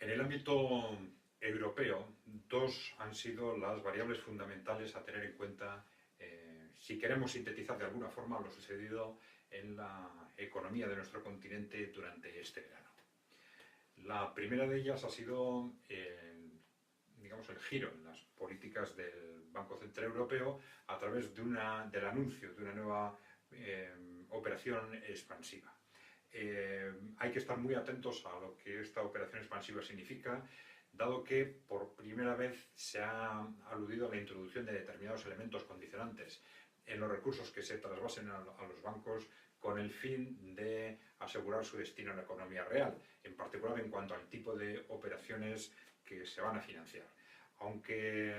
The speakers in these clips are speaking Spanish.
En el ámbito europeo, dos han sido las variables fundamentales a tener en cuenta si queremos sintetizar de alguna forma lo sucedido en la economía de nuestro continente durante este verano. La primera de ellas ha sido digamos, el giro en las políticas del Banco Central Europeo a través de del anuncio de una nueva operación expansiva. Hay que estar muy atentos a lo que esta operación expansiva significa, dado que por primera vez se ha aludido a la introducción de determinados elementos condicionantes en los recursos que se trasvasen a los bancos con el fin de asegurar su destino en la economía real, en particular en cuanto al tipo de operaciones que se van a financiar. Aunque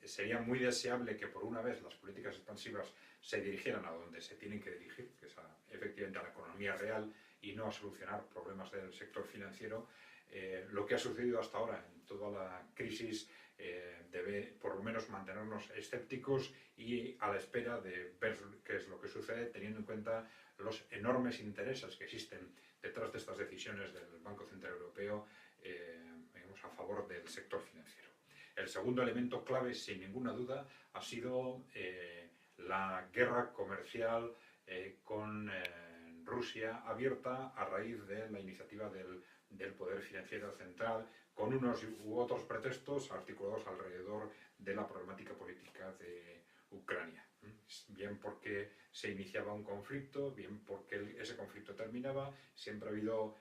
sería muy deseable que por una vez las políticas expansivas se dirigieran a donde se tienen que dirigir, que es efectivamente a la economía real y no a solucionar problemas del sector financiero, lo que ha sucedido hasta ahora en toda la crisis debe por lo menos mantenernos escépticos y a la espera de ver qué es lo que sucede, teniendo en cuenta los enormes intereses que existen detrás de estas decisiones del Banco Central Europeo a favor del sector financiero. El segundo elemento clave, sin ninguna duda, ha sido la guerra comercial con Rusia abierta a raíz de la iniciativa del Poder Financiero Central, con unos u otros pretextos articulados alrededor de la problemática política de Ucrania. Bien porque se iniciaba un conflicto, bien porque ese conflicto terminaba, siempre ha habido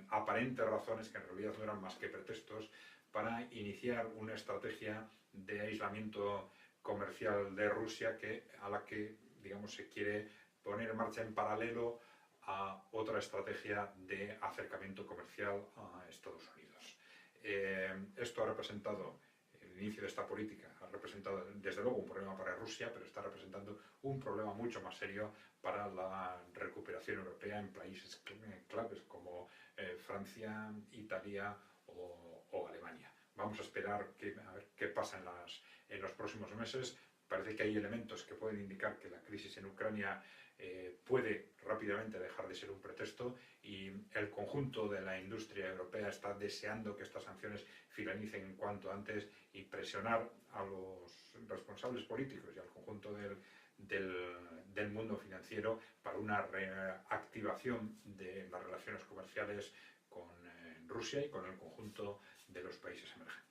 aparentes razones que en realidad no eran más que pretextos para iniciar una estrategia de aislamiento comercial de Rusia a la que, digamos, se quiere poner en marcha en paralelo a otra estrategia de acercamiento comercial a Estados Unidos. Esto ha representado, el inicio de esta política ha representado desde luego un problema para Rusia, pero está representando un problema mucho más serio para la recuperación europea en países claves como Francia, Italia o Alemania. Vamos a esperar a ver qué pasa en los próximos meses. Parece que hay elementos que pueden indicar que la crisis en Ucrania puede rápidamente dejar de ser un pretexto y el conjunto de la industria europea está deseando que estas sanciones finalicen cuanto antes y presionar a los responsables políticos y al conjunto del mundo financiero para una reactivación de las relaciones comerciales con Rusia y con el conjunto de los países emergentes.